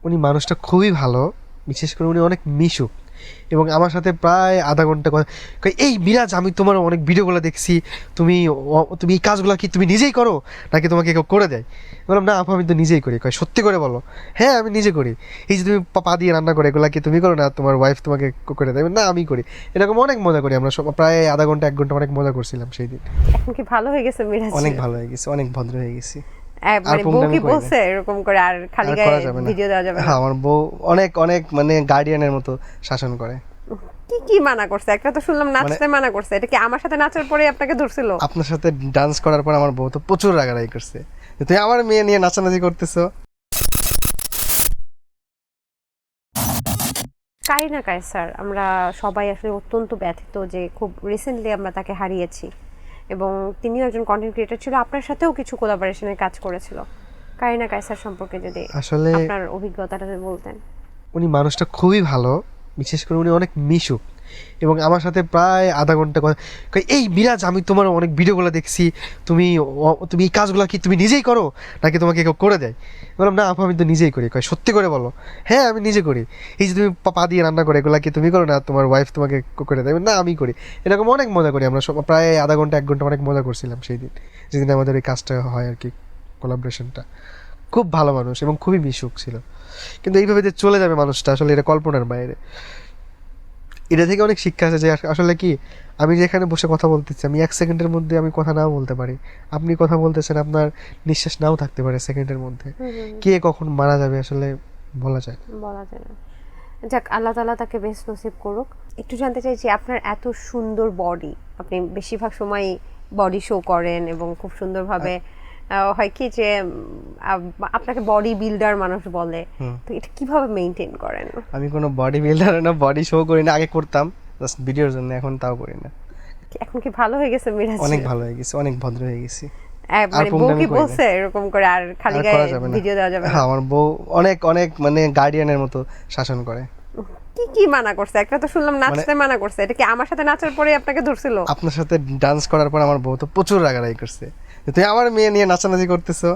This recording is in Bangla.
উনি মানুষটা খুবই ভালো, বিশেষ করে উনি অনেক মিশুক এবং আমার সাথে প্রায় আধা ঘন্টা কথা কয়, এই মিরাজ আমি তোমার অনেক ভিডিওগুলো দেখছি, তুমি তুমি এই কাজগুলো কি তুমি নিজেই করো নাকি তোমাকে কেউ করে দেয়? বললাম না আপু আমি তো নিজেই করি। কয় সত্যি করে বলো? হ্যাঁ আমি নিজে করি। এই যে তুমি পা দিয়ে রান্না করে এগুলা কি তুমি করো না তোমার ওয়াইফ তোমাকে করে দেয়? না আমি করি। এরকম অনেক মজা করি আমরা সব, প্রায় আধা ঘন্টা 1 ঘন্টা অনেক মজা করছিলাম সেই দিন। এখন কি ভালো হয়ে গেছে মিরাজ? অনেক ভালো হয়ে গেছে, অনেক ভদ্র হয়ে গেছি। আর মানে বউ পুংটামি কি করি না। বলছে এরকম করে আর খালি আর গায়ে করা যাবে না। ভিডিও দেওয়া যাবে না? হ্যাঁ আমার বউ অনেক অনেক মানে গার্ডিয়ানের মতো শাসন করে। কি কি মানা করছে? একটা তো শুনলাম মানে নাচতে মানা করছে, এটা কি আমার সাথে নাচার পরে আপনাকে ধরছিল? আপনার সাথে ডান্স করার পর আমার বউ তো প্রচুর রাগারাগি করছে যে তুই আমার মেয়ে নিয়ে নাচানাচি করতেছো। কারিনা কায়সার, আমরা সবাই আসলে অত্যন্ত ব্যথিত যে খুব রিসেন্টলি আমরা তাকে হারিয়েছি এবং তিনিও একজন কন্টেন্ট ক্রিয়েটর ছিল, আপনার সাথেও কিছু কোলাবোরেশনের কাজ করেছিল। কারিনা কায়সার সম্পর্কে যদি আসলে আপনার অভিজ্ঞতাটা বলতেন। উনি মানুষটা খুবই ভালো, বিশেষ করে উনি অনেক মিশুক এবং আমার সাথে প্রায় আধা ঘন্টা কথা কয়, এই মিরাজ আমি তোমার অনেক ভিডিওগুলো দেখছি, তুমি তুমি এই কাজগুলো কি তুমি নিজেই করো নাকি তোমাকে কেউ করে দেয়? বললাম না আপু আমি তো নিজেই করি। কয় সত্যি করে বলো? হ্যাঁ আমি নিজে করি। এই যে তুমি পা দিয়ে রান্না করে এগুলা কি তুমি করো না তোমার ওয়াইফ তোমাকে করে দেয়? না আমি করি। এরকম অনেক মজা করি আমরা সব, প্রায় আধা ঘন্টা 1 ঘন্টা অনেক মজা করছিলাম সেই দিন, যেদিন আমাদের এই কাজটা হয় আর কি, কোলাবরেশনটা। খুব ভালো মানুষ এবং খুবই মিশুক ছিল, কিন্তু এইভাবে যে চলে যাবে মানুষটা আসলে এটা কল্পনার বাইরে। এটা থেকে অনেক শিক্ষা আছে যে আসলে কি, আমি যেখানে বসে কথা বলতেছি আমি 1 সেকেন্ডের মধ্যে আমি কথা নাও বলতে পারি, আপনি কথা বলতেছেন আপনার নিঃশ্বাস নাও থাকতে পারে সেকেন্ডের মধ্যে। কে কখন মারা যাবে আসলে বলা যায় না। বলা যায় না। যাক, আল্লাহ তাআলা তাকে বেস্ট নসিব করুক। একটু জানতে চাইছি আপনার এত সুন্দর বডি, আপনি বেশিরভাগ সময় বডি শো করেন এবং খুব সুন্দরভাবে হয় কি যে আপনাকে বডি বিল্ডার মানুষ বলে, তো এটা কিভাবে মেইনটেইন করেন? আমি কোনো বডি বিল্ডার না, বডি শো করি না। আগে করতাম জাস্ট ভিডিওর জন্য, এখন তাও করি না। এখন কি ভালো হয়ে গেছে মিরাজ? অনেক ভালো হয়ে গেছি, অনেক ভদ্র হয়ে গেছি। আর মানে বউ পুংটামি কি করি না। বলছে এরকম করে আর খালি আর গায়ে করা যাবে না। ভিডিও দেওয়া যাবে না? হ্যাঁ আমার বউ অনেক অনেক মানে গার্ডিয়ানের মতো শাসন করে। কি কি মানা করছে? একটা তো শুনলাম নাচতে মানা করছে, এটা কি আমার সাথে নাচার পরে আপনাকে ধরছিল? আপনার সাথে ডান্স করার পর আমার বউ তো প্রচুর রাগারাগি করছে যে তুই আমার মেয়ে নিয়ে নাচানাচি করতেছো।